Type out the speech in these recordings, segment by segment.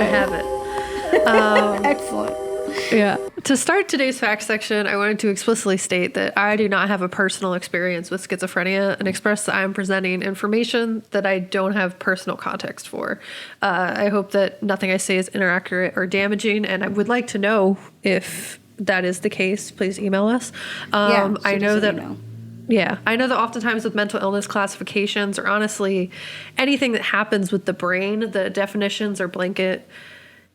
have it. Excellent. Yeah. To start today's facts section, I wanted to explicitly state that I do not have a personal experience with schizophrenia and express that I'm presenting information that I don't have personal context for. I hope that nothing I say is inaccurate or damaging, and I would like to know if that is the case. Please email us. I know that. Email. Yeah, I know that oftentimes with mental illness classifications, or honestly anything that happens with the brain, the definitions or blanket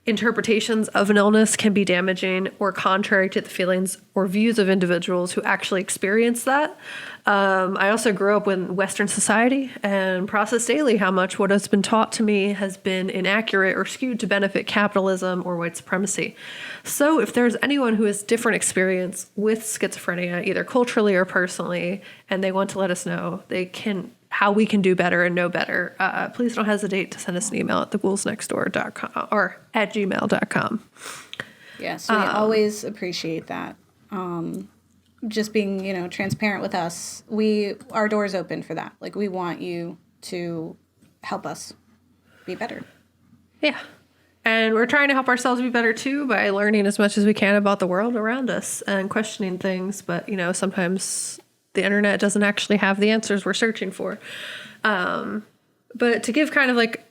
interpretations of an illness can be damaging or contrary to the feelings or views of individuals who actually experience that. I also grew up in Western society and process daily how much what has been taught to me has been inaccurate or skewed to benefit capitalism or white supremacy. So if there's anyone who has different experience with schizophrenia, either culturally or personally, and they want to let us know, they can how we can do better and know better, please don't hesitate to send us an email at theghouls.nextdoor.com or at gmail.com. Yes, we always appreciate that. Just being, transparent with us. Our door's open for that. Like, we want you to help us be better. Yeah. And we're trying to help ourselves be better too by learning as much as we can about the world around us and questioning things. But, sometimes the internet doesn't actually have the answers we're searching for. But to give kind of like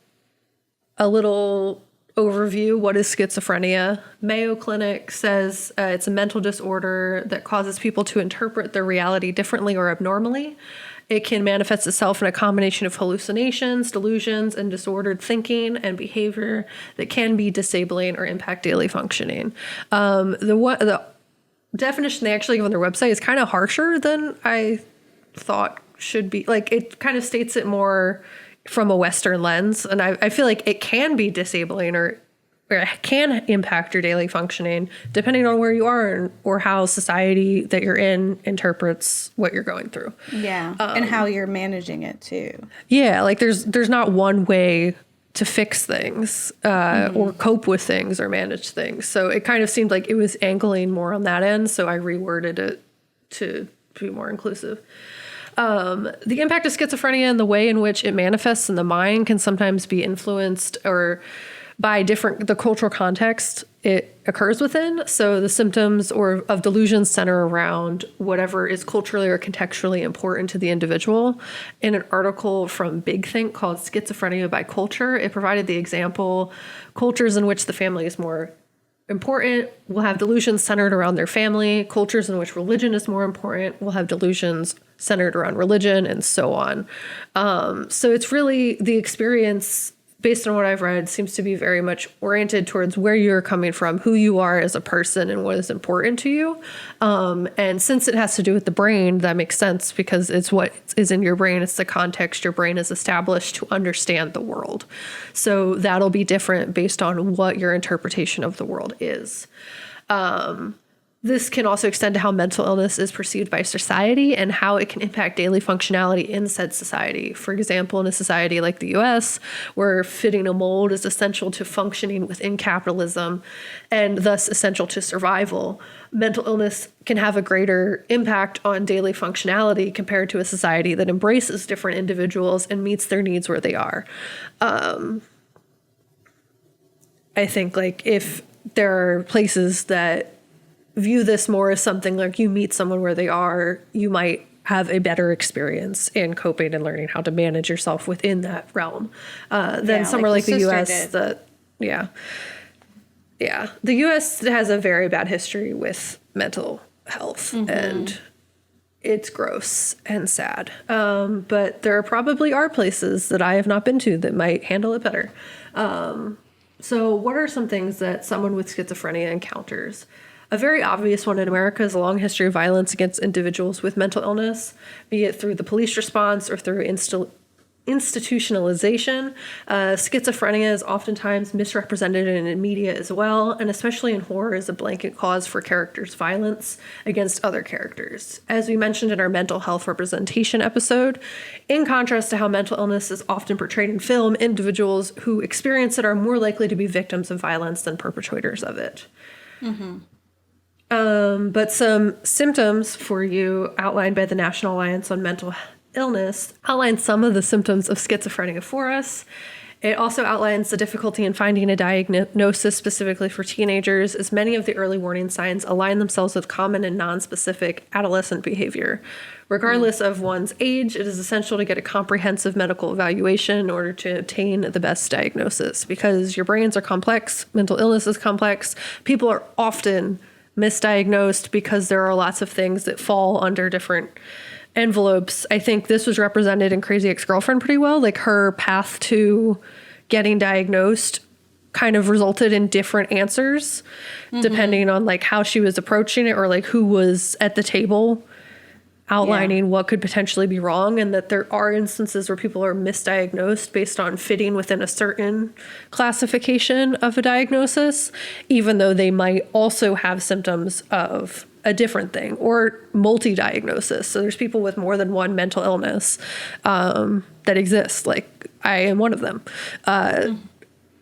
a little overview, what is schizophrenia? Mayo Clinic says it's a mental disorder that causes people to interpret their reality differently or abnormally. It can manifest itself in a combination of hallucinations, delusions, and disordered thinking and behavior that can be disabling or impact daily functioning. The definition they actually give on their website is kind of harsher than I thought should be. Like, it kind of states it more from a Western lens, and I feel like it can be disabling or it can impact your daily functioning depending on where you are or how society that you're in interprets what you're going through. Yeah, and how you're managing it too. Yeah, like there's not one way to fix things or cope with things or manage things. So it kind of seemed like it was angling more on that end, so I reworded it to be more inclusive. The impact of schizophrenia and the way in which it manifests in the mind can sometimes be influenced or by the cultural context it occurs within. So the symptoms of delusions center around whatever is culturally or contextually important to the individual. In an article from Big Think called Schizophrenia by Culture, it provided the example, cultures in which the family is more important will have delusions centered around their family. Cultures in which religion is more important will have delusions centered around religion, and so on. So it's really the experience, based on what I've read, seems to be very much oriented towards where you're coming from, who you are as a person, and what is important to you. And since it has to do with the brain, that makes sense because it's what is in your brain. It's the context your brain is established to understand the world. So that'll be different based on what your interpretation of the world is. This can also extend to how mental illness is perceived by society and how it can impact daily functionality in said society. For example, in a society like the US, where fitting a mold is essential to functioning within capitalism and thus essential to survival, mental illness can have a greater impact on daily functionality compared to a society that embraces different individuals and meets their needs where they are. I think like if there are places that view this more as something like you meet someone where they are, you might have a better experience in coping and learning how to manage yourself within that realm than somewhere like the US. The US has a very bad history with mental health, and it's gross and sad. But there probably are places that I have not been to that might handle it better. So what are some things that someone with schizophrenia encounters? A very obvious one in America is a long history of violence against individuals with mental illness, be it through the police response or through institutionalization. Schizophrenia is oftentimes misrepresented in media as well, and especially in horror as a blanket cause for characters' violence against other characters. As we mentioned in our mental health representation episode, in contrast to how mental illness is often portrayed in film, individuals who experience it are more likely to be victims of violence than perpetrators of it. But some symptoms for you outlined by the National Alliance on Mental Illness outline some of the symptoms of schizophrenia for us. It also outlines the difficulty in finding a diagnosis specifically for teenagers, as many of the early warning signs align themselves with common and non-specific adolescent behavior. Regardless of one's age, it is essential to get a comprehensive medical evaluation in order to obtain the best diagnosis, because your brains are complex, mental illness is complex. People are often misdiagnosed because there are lots of things that fall under different envelopes. I think this was represented in Crazy Ex-Girlfriend pretty well. Like, her path to getting diagnosed kind of resulted in different answers depending on like how she was approaching it, or like who was at the table outlining what could potentially be wrong, and that there are instances where people are misdiagnosed based on fitting within a certain classification of a diagnosis, even though they might also have symptoms of a different thing or multi-diagnosis. So there's people with more than one mental illness that exist. Like, I am one of them.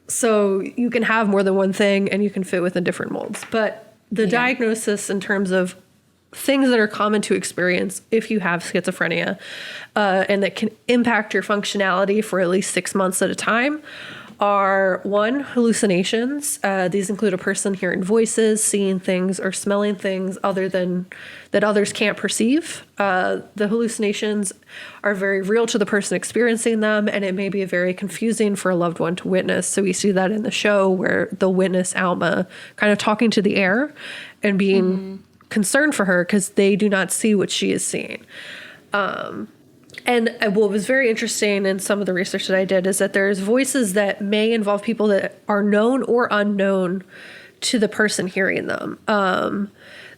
So you can have more than one thing and you can fit within different molds. But the diagnosis in terms of things that are common to experience if you have schizophrenia and that can impact your functionality for at least 6 months at a time are: 1, hallucinations. These include a person hearing voices, seeing things, or smelling things other than that others can't perceive. The hallucinations are very real to the person experiencing them, and it may be very confusing for a loved one to witness. So we see that in the show where they'll witness Alma kind of talking to the air and being concerned for her because they do not see what she is seeing. And what was very interesting in some of the research that I did is that there's voices that may involve people that are known or unknown to the person hearing them.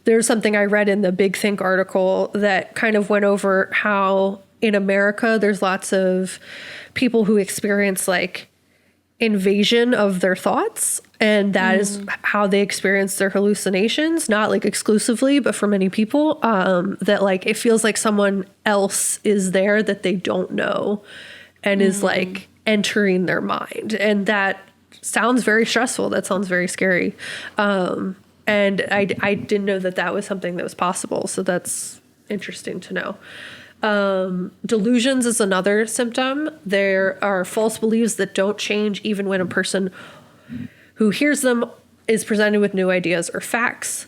There's something I read in the Big Think article that kind of went over how in America there's lots of people who experience like invasion of their thoughts, and that is how they experience their hallucinations, not like exclusively, but for many people, that like it feels like someone else is there that they don't know and is like entering their mind, and that sounds very stressful. That sounds very scary, and I didn't know that that was something that was possible, so that's interesting to know. Delusions is another symptom. There are false beliefs that don't change even when a person who hears them is presented with new ideas or facts.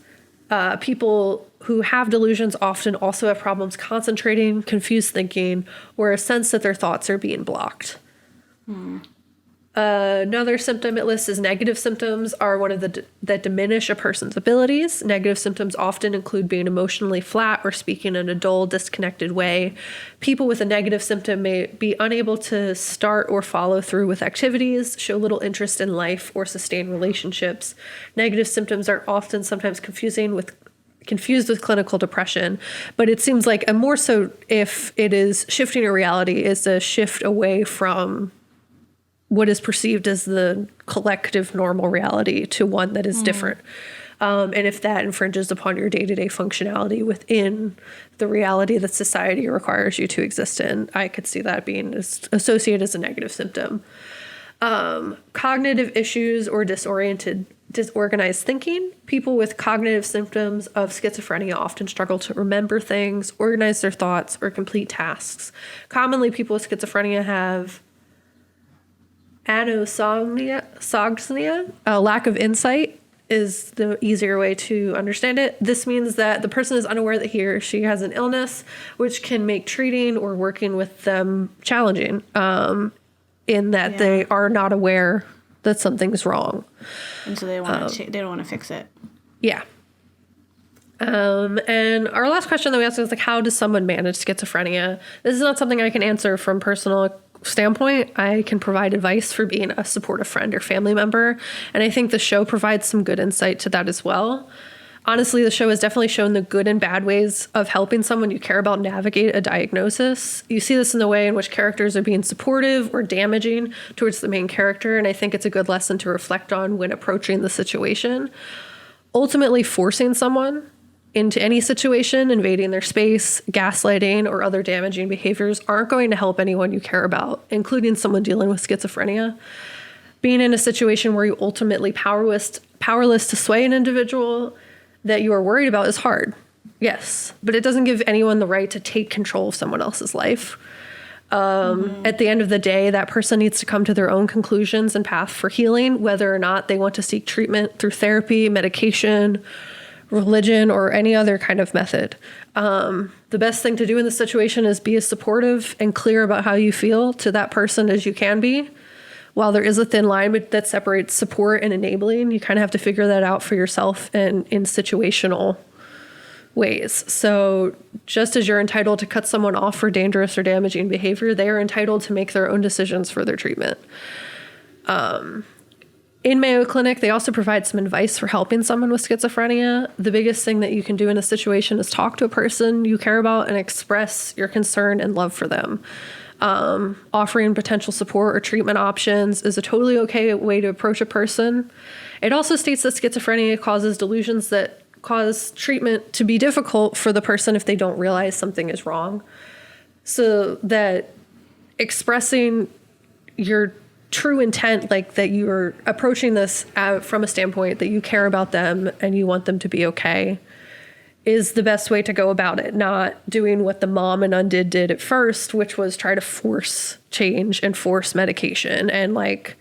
People who have delusions often also have problems concentrating, confused thinking, or a sense that their thoughts are being blocked. Another symptom it lists is negative symptoms are one of the that diminish a person's abilities. Negative symptoms often include being emotionally flat or speaking in a dull, disconnected way. People with a negative symptom may be unable to start or follow through with activities, show little interest in life, or sustain relationships. Negative symptoms are often sometimes confused with clinical depression, but it seems like a more so if it is shifting a reality is a shift away from what is perceived as the collective normal reality to one that is different. And if that infringes upon your day-to-day functionality within the reality that society requires you to exist in, I could see that being associated as a negative symptom. Cognitive issues or disorganized thinking. People with cognitive symptoms of schizophrenia often struggle to remember things, organize their thoughts, or complete tasks. Commonly, people with schizophrenia have anosognia, a lack of insight is the easier way to understand it. This means that the person is unaware that he or she has an illness, which can make treating or working with them challenging, in that they are not aware that something's wrong. And so they want they don't want to fix it. Yeah. And our last question that we asked was like, how does someone manage schizophrenia? This is not something I can answer from personal standpoint. I can provide advice for being a supportive friend or family member. And I think the show provides some good insight to that as well. Honestly, the show has definitely shown the good and bad ways of helping someone you care about navigate a diagnosis. You see this in the way in which characters are being supportive or damaging towards the main character. And I think it's a good lesson to reflect on when approaching the situation. Ultimately, forcing someone into any situation, invading their space, gaslighting, or other damaging behaviors aren't going to help anyone you care about, including someone dealing with schizophrenia. Being in a situation where you're ultimately powerless to sway an individual that you are worried about is hard, yes, but it doesn't give anyone the right to take control of someone else's life. At the end of the day, that person needs to come to their own conclusions and path for healing, whether or not they want to seek treatment through therapy, medication, religion, or any other kind of method. The best thing to do in this situation is be as supportive and clear about how you feel to that person as you can be. While there is a thin line that separates support and enabling, you kind of have to figure that out for yourself and in situational ways. So just as you're entitled to cut someone off for dangerous or damaging behavior, they are entitled to make their own decisions for their treatment. In Mayo Clinic, they also provide some advice for helping someone with schizophrenia. The biggest thing that you can do in a situation is talk to a person you care about and express your concern and love for them. Offering potential support or treatment options is a totally okay way to approach a person. It also states that schizophrenia causes delusions that cause treatment to be difficult for the person if they don't realize something is wrong. So that expressing your true intent, like that you're approaching this from a standpoint that you care about them and you want them to be okay, is the best way to go about it. Not doing what the mom and undid did at first, which was try to force change and force medication and like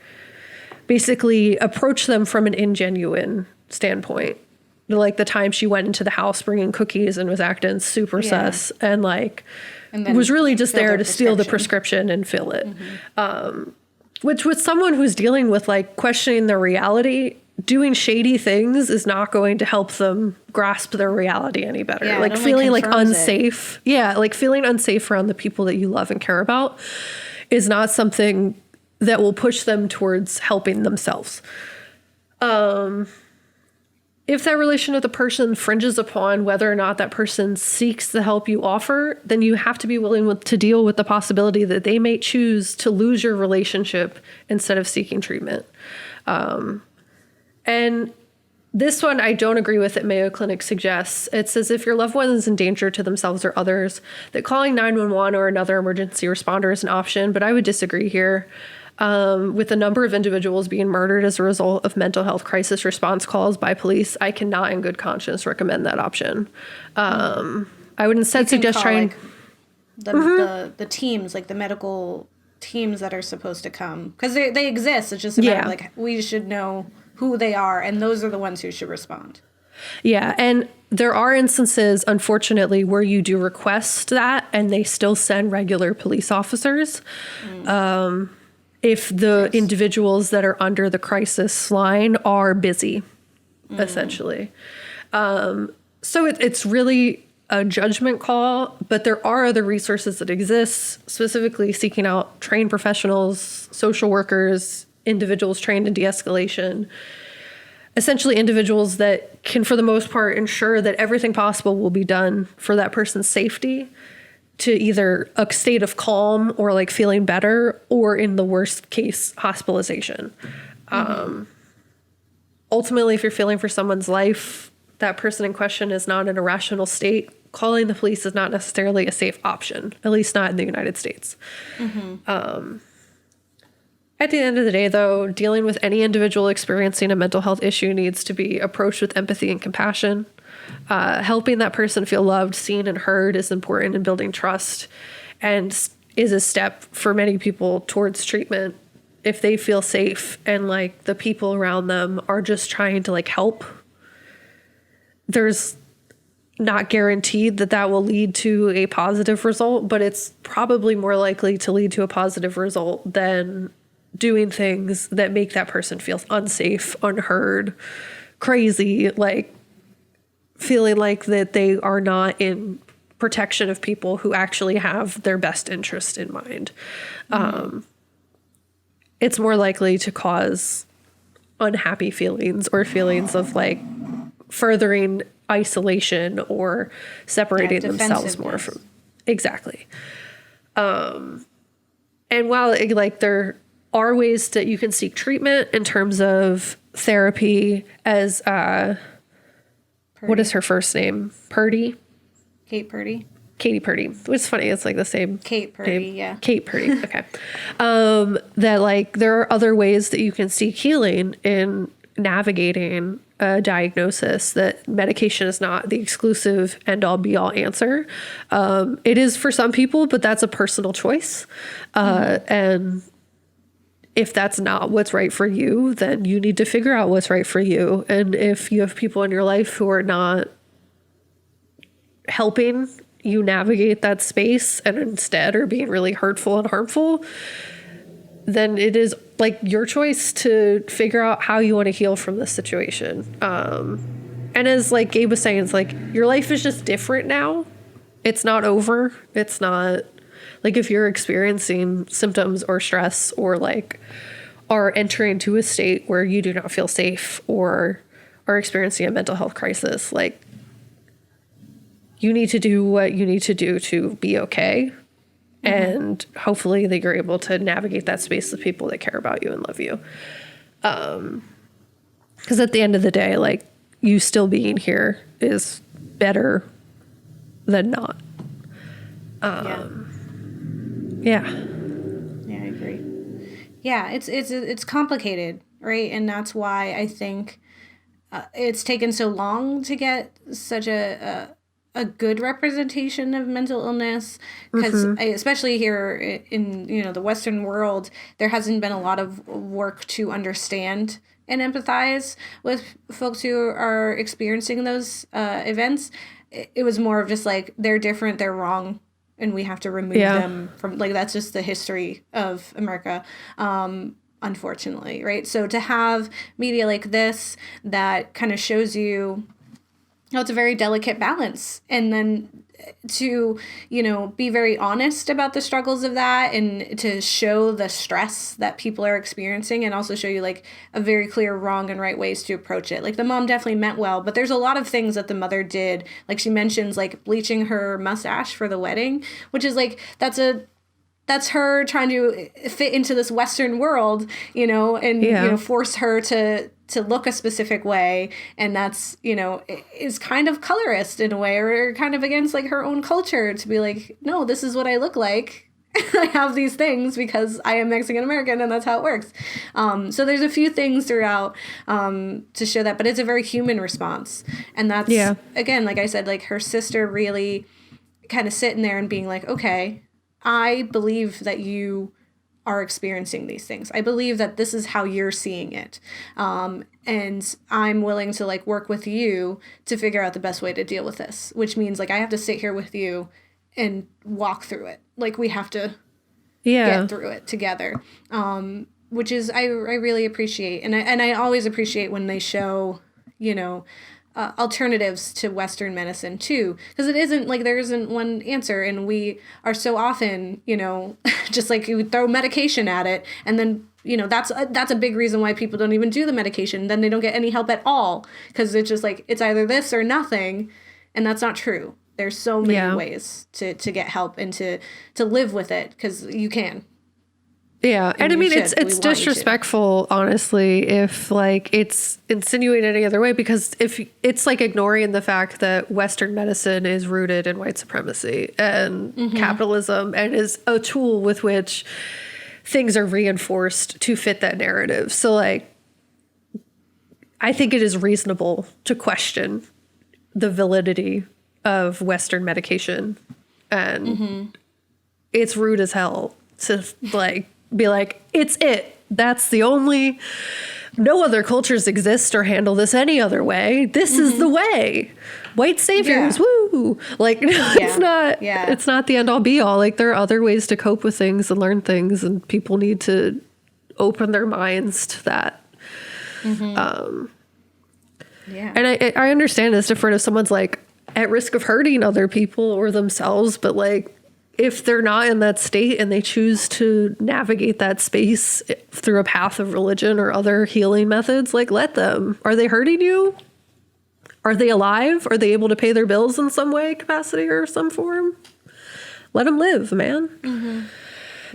basically approach them from an ingenuine standpoint. Like the time she went into the house bringing cookies and was acting super sus and like was really just there to steal the prescription and fill it. Which with someone who's dealing with like questioning their reality, doing shady things is not going to help them grasp their reality any better. Yeah, like feeling like unsafe. Yeah, like feeling unsafe around the people that you love and care about is not something that will push them towards helping themselves. If that relation with the person fringes upon whether or not that person seeks the help you offer, then you have to be willing to deal with the possibility that they may choose to lose your relationship instead of seeking treatment. And this one I don't agree with that Mayo Clinic suggests. It says if your loved one is in danger to themselves or others, that calling 911 or another emergency responder is an option, but I would disagree here. With the number of individuals being murdered as a result of mental health crisis response calls by police, I cannot in good conscience recommend that option. I would instead suggest trying... Like, the teams, like the medical teams that are supposed to come. Because they exist. It's just a matter of, like, we should know who they are, and those are the ones who should respond. Yeah, and there are instances, unfortunately, where you do request that, and they still send regular police officers. If the individuals that are under the crisis line are busy, essentially. So it's really a judgment call, but there are other resources that exist, specifically seeking out trained professionals, social workers, individuals trained in de-escalation, essentially individuals that can, for the most part, ensure that everything possible will be done for that person's safety, to either a state of calm or like feeling better, or in the worst case, hospitalization. Ultimately, if you're feeling for someone's life, that person in question is not in a rational state, calling the police is not necessarily a safe option, at least not in the United States. At the end of the day, though, dealing with any individual experiencing a mental health issue needs to be approached with empathy and compassion. Helping that person feel loved, seen, and heard is important in building trust and is a step for many people towards treatment if they feel safe and like the people around them are just trying to like help. There's not guaranteed that that will lead to a positive result, but it's probably more likely to lead to a positive result than doing things that make that person feel unsafe, unheard, crazy, like feeling like that they are not in protection of people who actually have their best interest in mind. It's more likely to cause unhappy feelings or feelings of like furthering isolation or separating themselves more from. Exactly. And while like there are ways that you can seek treatment in terms of therapy, as what is her first name? Purdy? Kate Purdy. Katie Purdy. It's funny. It's like the same. Kate Purdy, name. yeah. Kate Purdy. Okay. That like there are other ways that you can seek healing in navigating a diagnosis, that medication is not the exclusive end all be all answer. It is for some people, but that's a personal choice. And if that's not what's right for you, then you need to figure out what's right for you. And if you have people in your life who are not helping you navigate that space and instead are being really hurtful and harmful, then it is like your choice to figure out how you want to heal from this situation. And as like Gabe was saying, it's like your life is just different now. It's not over. It's not like if you're experiencing symptoms or stress or like are entering into a state where you do not feel safe or are experiencing a mental health crisis, like you need to do what you need to do to be okay. And hopefully that you're able to navigate that space with people that care about you and love you. Because at the end of the day, like you still being here is better than not. Yeah, I agree. Yeah, it's complicated, right? And that's why I think it's taken so long to get such a good representation of mental illness, because especially here in the Western world, there hasn't been a lot of work to understand and empathize with folks who are experiencing those events. It was more of just like, they're different, they're wrong, and we have to remove them from, like, that's just the history of America, unfortunately, right? So to have media like this that kind of shows you, it's a very delicate balance. And then to, be very honest about the struggles of that and to show the stress that people are experiencing, and also show you like a very clear wrong and right ways to approach it. Like the mom definitely meant well, but there's a lot of things that the mother did. Like she mentions like bleaching her mustache for the wedding, which is like, that's her trying to fit into this Western world, and, force her to look a specific way. And that's, is kind of colorist in a way, or kind of against like her own culture, to be like, no, this is what I look like. I have these things because I am Mexican American, and that's how it works. So there's a few things throughout to show that, but it's a very human response. And that's, again, like I said, like her sister really kind of sitting there and being like, okay, I believe that you are experiencing these things. I believe that this is how you're seeing it. And I'm willing to like work with you to figure out the best way to deal with this, which means like I have to sit here with you and walk through it. Like we have to get through it together. Which is, I really appreciate. And I always appreciate when they show, alternatives to Western medicine too, because it isn't like there isn't one answer, and we are so often, just like you throw medication at it, and then that's a big reason why people don't even do the medication. Then they don't get any help at all, because it's just like it's either this or nothing, and that's not true. There's so many ways to get help and to live with it, because you can. Yeah. And I mean, it's disrespectful, honestly, if like it's insinuated any other way, because if it's like ignoring the fact that Western medicine is rooted in white supremacy and capitalism, and is a tool with which things are reinforced to fit that narrative. So like, I think it is reasonable to question the validity of Western medication, and it's rude as hell to like be like, that's the only, no other cultures exist or handle this any other way. This is the way. White saviors, woo! Like, it's not the end all be all. Like, there are other ways to cope with things and learn things, and people need to open their minds to that. And I understand it's different if someone's like at risk of hurting other people or themselves, but like, if they're not in that state and they choose to navigate that space through a path of religion or other healing methods, like, let them. Are they hurting you? Are they alive? Are they able to pay their bills in some way, capacity, or some form? Let them live, man.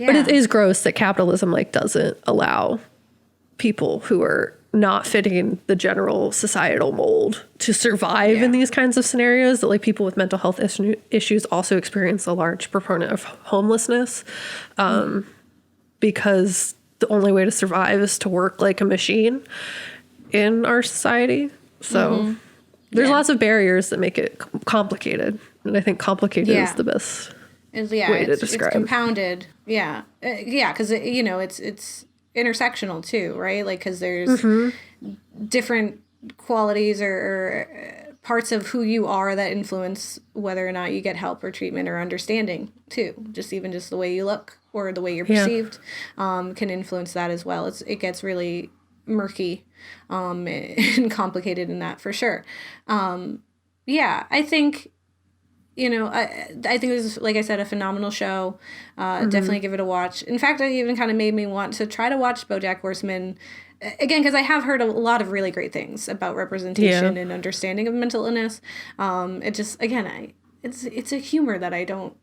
But it is gross that capitalism like doesn't allow people who are not fitting the general societal mold to survive in these kinds of scenarios, that like people with mental health issues also experience a large proponent of homelessness, because the only way to survive is to work like a machine in our society. So there's lots of barriers that make it complicated. And I think complicated is the best way to describe. It's compounded. Yeah. Yeah, because, it's intersectional too, right? Like, because there's different qualities or parts of who you are that influence whether or not you get help or treatment or understanding too. Just the way you look or the way you're perceived can influence that as well. It gets really murky and complicated in that for sure. I think, I think this is, like I said, a phenomenal show. Definitely give it a watch. In fact, it even kind of made me want to try to watch BoJack Horseman again, because I have heard a lot of really great things about representation and understanding of mental illness. It just, again, it's a humor that I don't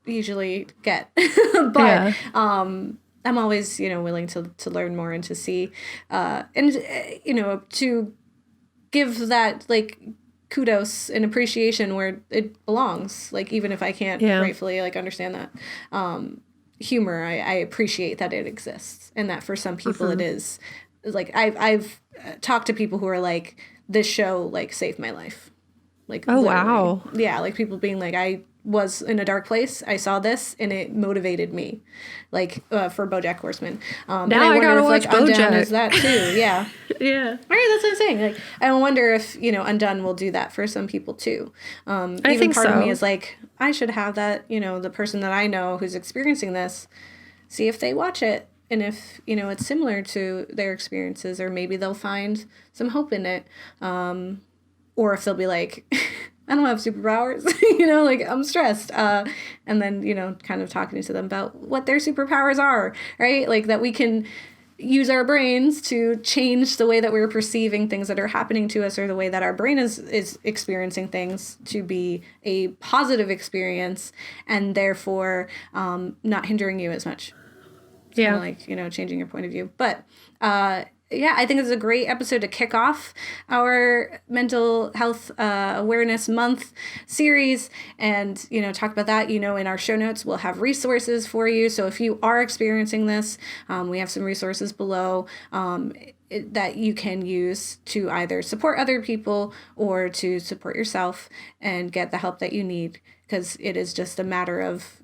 usually get, but I'm always, willing to learn more and to see, to give that, like, kudos and appreciation where it belongs. Like, even if I can't rightfully, like, understand that humor, I appreciate that it exists, and that for some people it is. Like, I've talked to people who are like, this show, like, saved my life. Like, oh, literally. wow. Yeah, like, people being like, I was in a dark place, I saw this, and it motivated me. Like, for BoJack Horseman. Now I gotta watch BoJack. Undone is that too, yeah. Yeah. All right, that's what I'm saying. Like, I wonder if, Undone will do that for some people too. I think part so. of me is like, I should have that, the person that I know who's experiencing this, see if they watch it. And if, it's similar to their experiences, or maybe they'll find some hope in it. Or if they'll be like, I don't have superpowers, like, I'm stressed. And then, kind of talking to them about what their superpowers are, right? Like, that we can use our brains to change the way that we're perceiving things that are happening to us, or the way that our brain is experiencing things to be a positive experience, and therefore not hindering you as much. Yeah. Like, changing your point of view. But, I think it's a great episode to kick off our mental health awareness month series, and, talk about that. In our show notes, we'll have resources for you. So if you are experiencing this, we have some resources below that you can use to either support other people or to support yourself and get the help that you need, because it is just a matter of,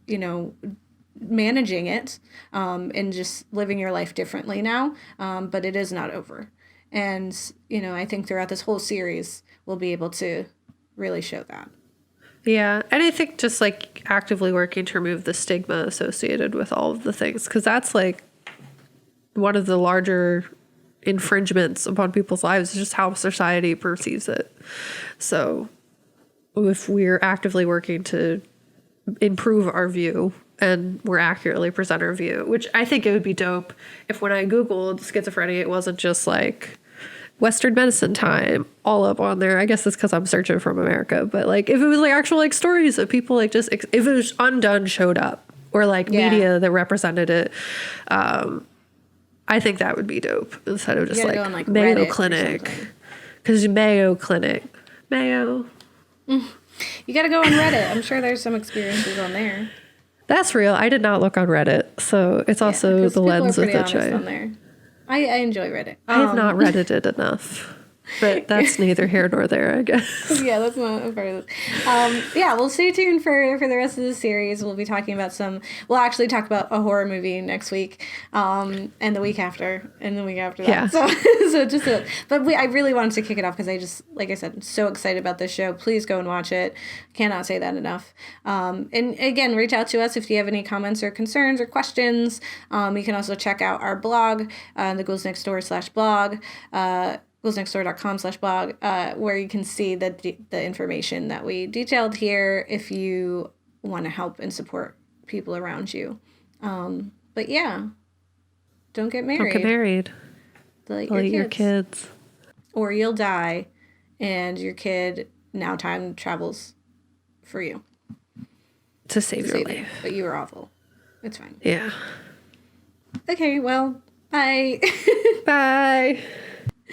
managing it and just living your life differently now, but it is not over. And I think throughout this whole series we'll be able to really show that. Yeah, and I think just, like, actively working to remove the stigma associated with all of the things, because that's, like, one of the larger infringements upon people's lives, is just how society perceives it. So if we're actively working to improve our view and we're accurately present our view, which I think it would be dope if, when I Googled schizophrenia, it wasn't just like Western medicine time all up on there. I guess it's because I'm searching from America, but, like, if it was, like, actual, like, stories of people, like, just if it was Undone showed up, or, like, media that represented it, I think that would be dope, instead of just like Mayo Reddit Clinic, because Mayo Clinic, Mayo. You got to go on Reddit. I'm sure there's some experiences on there. That's real. I did not look on Reddit, so it's also the lens with which I enjoy Reddit. I have not Reddited enough, but that's neither here nor there, I guess. Yeah, that's not a part of this. We'll stay tuned for the rest of the series. We'll be talking about we'll actually talk about a horror movie next week, and the week after, and the week after that. Yeah. I really wanted to kick it off because I just, like I said, I'm so excited about this show. Please go and watch it. Cannot say that enough. And again, reach out to us if you have any comments or concerns or questions. You can also check out our blog, the Ghouls Next Door /blog. ghouls.nextdoor.com/blog, where you can see the information that we detailed here if you want to help and support people around you. But yeah, don't get married. Don't get married. Delete your kids. Or you'll die, and your kid now time travels for you. To save your life. But you were awful. It's fine. Yeah. Okay, well, bye. Bye.